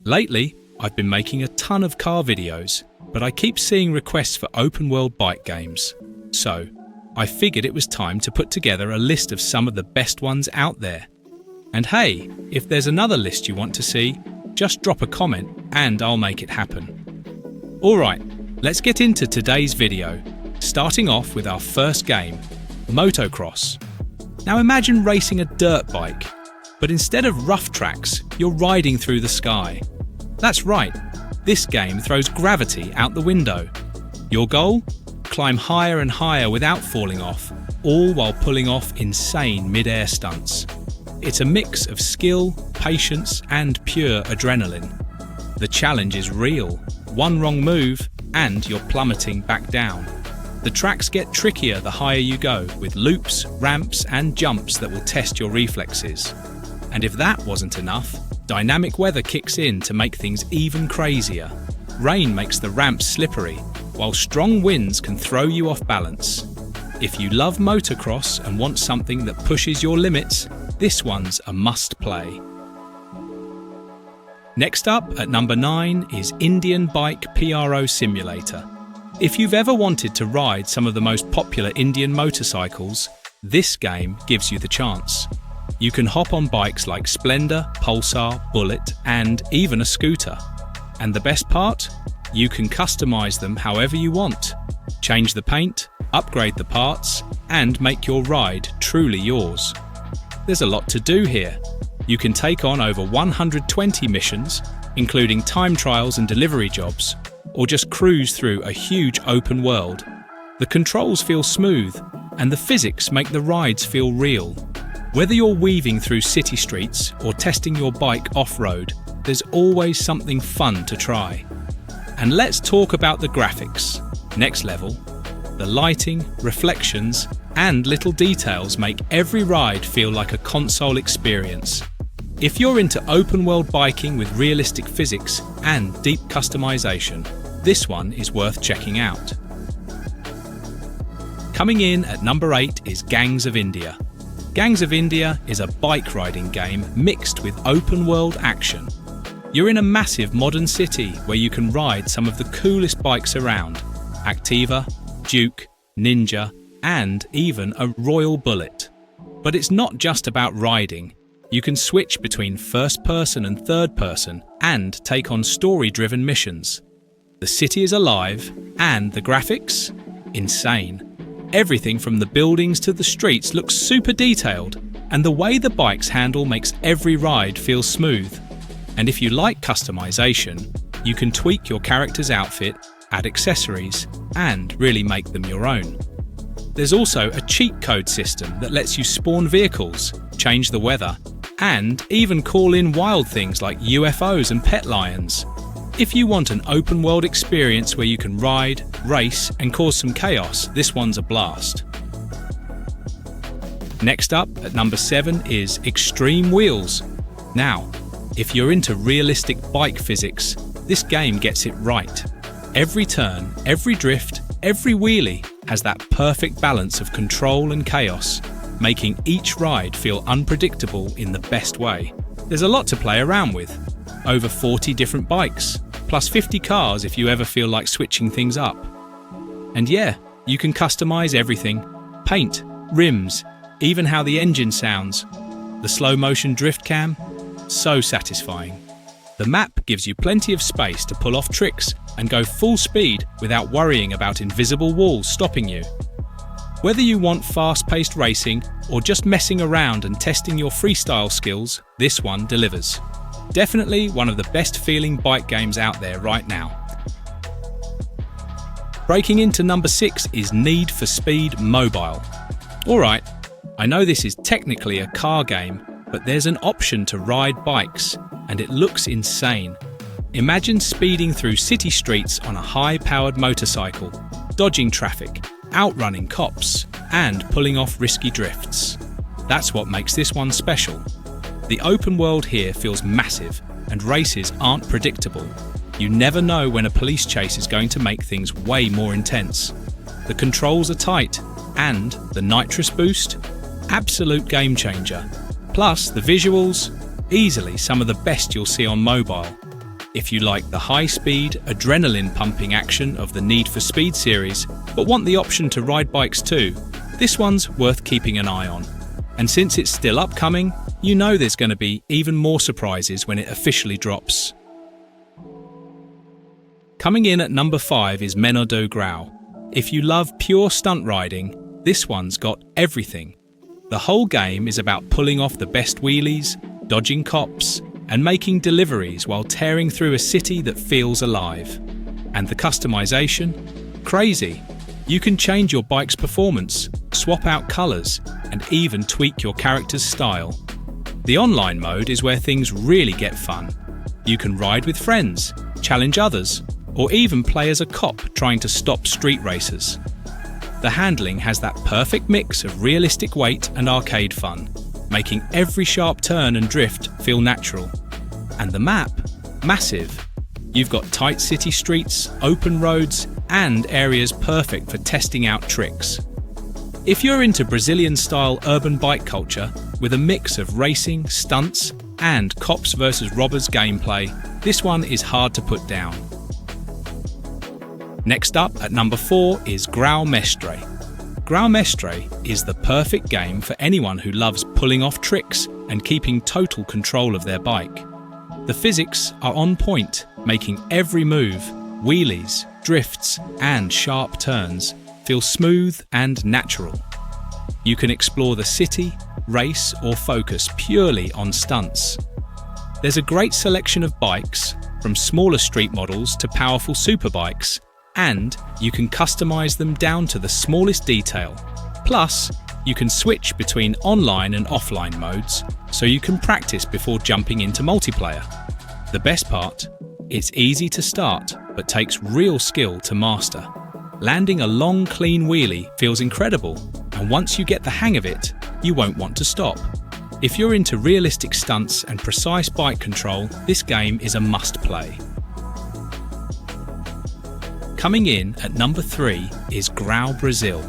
Lately, I've been making a ton of car videos, but I keep seeing requests for open-world bike games. So, I figured it was time to put together a list of some of the best ones out there. And hey, if there's another list you want to see, just drop a comment and I'll make it happen. Alright, let's get into today's video, starting off with our first game, Motocross. Now imagine racing a dirt bike, but instead of rough tracks, you're riding through the sky. That's right, this game throws gravity out the window. Your goal? Climb higher and higher without falling off, all while pulling off insane mid-air stunts. It's a mix of skill, patience, and pure adrenaline. The challenge is real. One wrong move, and you're plummeting back down. The tracks get trickier the higher you go, with loops, ramps, and jumps that will test your reflexes. And if that wasn't enough, dynamic weather kicks in to make things even crazier. Rain makes the ramps slippery, while strong winds can throw you off balance. If you love motocross and want something that pushes your limits, this one's a must-play. Next up, at number 9, is Indian Bike PRO Simulator. If you've ever wanted to ride some of the most popular Indian motorcycles, this game gives you the chance. You can hop on bikes like Splendor, Pulsar, Bullet, and even a scooter. And the best part? You can customize them however you want. Change the paint, upgrade the parts, and make your ride truly yours. There's a lot to do here. You can take on over 120 missions, including time trials and delivery jobs, or just cruise through a huge open world. The controls feel smooth, and the physics make the rides feel real. Whether you're weaving through city streets or testing your bike off-road, there's always something fun to try. And let's talk about the graphics. Next level. The lighting, reflections, and little details make every ride feel like a console experience. If you're into open-world biking with realistic physics and deep customization, this one is worth checking out. Coming in at number 8 is Gangs of India. Gangs of India is a bike riding game mixed with open-world action. You're in a massive modern city where you can ride some of the coolest bikes around: Activa, Duke, Ninja, and even a Royal Bullet. But it's not just about riding. You can switch between first person and third person and take on story-driven missions. The city is alive, and the graphics? Insane. Everything from the buildings to the streets looks super detailed, and the way the bikes handle makes every ride feel smooth. And if you like customization, you can tweak your character's outfit, add accessories, and really make them your own. There's also a cheat code system that lets you spawn vehicles, change the weather, and even call in wild things like UFOs and pet lions. If you want an open-world experience where you can ride, race, and cause some chaos, this one's a blast. Next up, at number 7, is Xtreme Wheels. Now, if you're into realistic bike physics, this game gets it right. Every turn, every drift, every wheelie has that perfect balance of control and chaos, making each ride feel unpredictable in the best way. There's a lot to play around with. Over 40 different bikes, plus 50 cars if you ever feel like switching things up. And yeah, you can customize everything: paint, rims, even how the engine sounds. The slow motion drift cam? So satisfying. The map gives you plenty of space to pull off tricks and go full speed without worrying about invisible walls stopping you. Whether you want fast-paced racing or just messing around and testing your freestyle skills, this one delivers. Definitely one of the best feeling bike games out there right now. Breaking into number 6 is Need for Speed Mobile. Alright, I know this is technically a car game, but there's an option to ride bikes, and it looks insane. Imagine speeding through city streets on a high-powered motorcycle, dodging traffic, outrunning cops, and pulling off risky drifts. That's what makes this one special. The open world here feels massive, and races aren't predictable. You never know when a police chase is going to make things way more intense. The controls are tight, and the nitrous boost? Absolute game changer. Plus, the visuals? Easily some of the best you'll see on mobile. If you like the high-speed, adrenaline-pumping action of the Need for Speed series, but want the option to ride bikes too, this one's worth keeping an eye on. And since it's still upcoming, you know there's going to be even more surprises when it officially drops. Coming in at number 5 is Menor Do Grau. If you love pure stunt riding, this one's got everything. The whole game is about pulling off the best wheelies, dodging cops, and making deliveries while tearing through a city that feels alive. And the customization? Crazy! You can change your bike's performance, swap out colours, and even tweak your character's style. The online mode is where things really get fun. You can ride with friends, challenge others, or even play as a cop trying to stop street racers. The handling has that perfect mix of realistic weight and arcade fun, making every sharp turn and drift feel natural. And the map? Massive. You've got tight city streets, open roads, and areas perfect for testing out tricks. If you're into Brazilian-style urban bike culture, with a mix of racing, stunts, and cops versus robbers gameplay, this one is hard to put down. Next up at number 4 is Grau Mestre. Grau Mestre is the perfect game for anyone who loves pulling off tricks and keeping total control of their bike. The physics are on point, making every move, wheelies, drifts, and sharp turns feel smooth and natural. You can explore the city, race, or focus purely on stunts. There's a great selection of bikes, from smaller street models to powerful superbikes, and you can customize them down to the smallest detail. Plus, you can switch between online and offline modes, so you can practice before jumping into multiplayer. The best part? It's easy to start, but takes real skill to master. Landing a long, clean wheelie feels incredible, and once you get the hang of it, you won't want to stop. If you're into realistic stunts and precise bike control, this game is a must-play. Coming in at number 3 is Grau Brazil.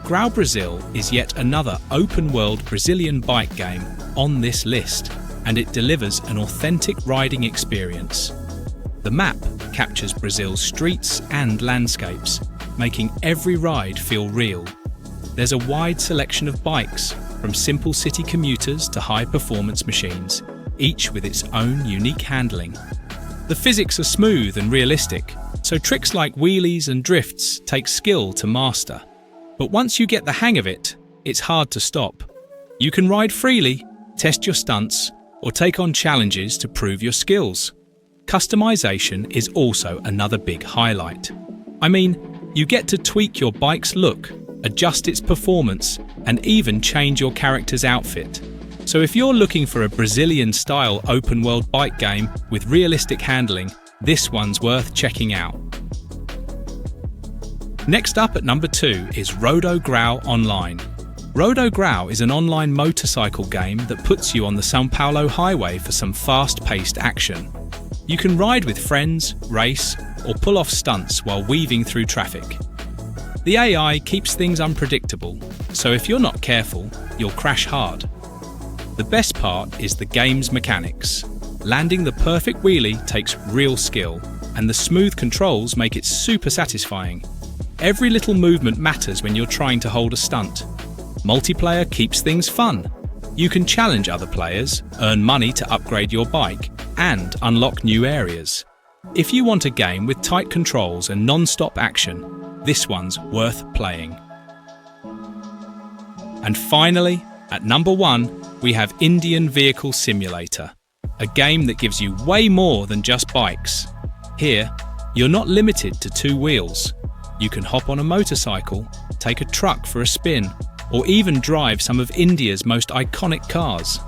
Grau Brazil is yet another open-world Brazilian bike game on this list, and it delivers an authentic riding experience. The map captures Brazil's streets and landscapes, making every ride feel real. There's a wide selection of bikes, from simple city commuters to high-performance machines, each with its own unique handling. The physics are smooth and realistic, so tricks like wheelies and drifts take skill to master. But once you get the hang of it, it's hard to stop. You can ride freely, test your stunts, or take on challenges to prove your skills. Customization is also another big highlight. I mean, you get to tweak your bike's look, adjust its performance, and even change your character's outfit. So if you're looking for a Brazilian-style open-world bike game with realistic handling, this one's worth checking out. Next up at number 2 is Rodo Grau Online. Rodo Grau is an online motorcycle game that puts you on the São Paulo highway for some fast-paced action. You can ride with friends, race, or pull off stunts while weaving through traffic. The AI keeps things unpredictable, so if you're not careful, you'll crash hard. The best part is the game's mechanics. Landing the perfect wheelie takes real skill, and the smooth controls make it super satisfying. Every little movement matters when you're trying to hold a stunt. Multiplayer keeps things fun. You can challenge other players, earn money to upgrade your bike, and unlock new areas. If you want a game with tight controls and non-stop action, this one's worth playing. And finally, at number 1, we have Indian Vehicle Simulator, a game that gives you way more than just bikes. Here, you're not limited to 2 wheels. You can hop on a motorcycle, take a truck for a spin, or even drive some of India's most iconic cars.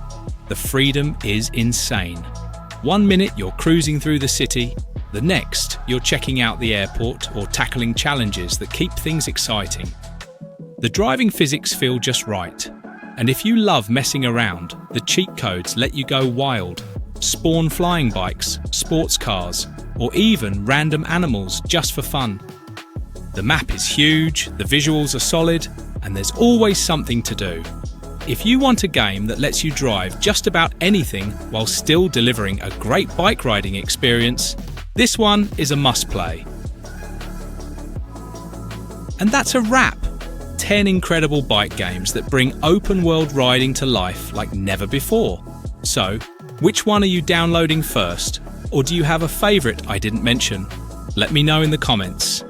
The freedom is insane. One minute you're cruising through the city, the next you're checking out the airport or tackling challenges that keep things exciting. The driving physics feel just right, and if you love messing around, the cheat codes let you go wild. Spawn flying bikes, sports cars, or even random animals just for fun. The map is huge, the visuals are solid, and there's always something to do. If you want a game that lets you drive just about anything while still delivering a great bike riding experience, this one is a must-play. And that's a wrap! 10 incredible bike games that bring open-world riding to life like never before. So, which one are you downloading first? Or do you have a favourite I didn't mention? Let me know in the comments.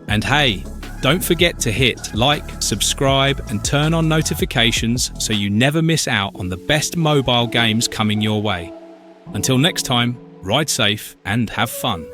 And hey, don't forget to hit like, subscribe and turn on notifications so you never miss out on the best mobile games coming your way. Until next time, ride safe and have fun.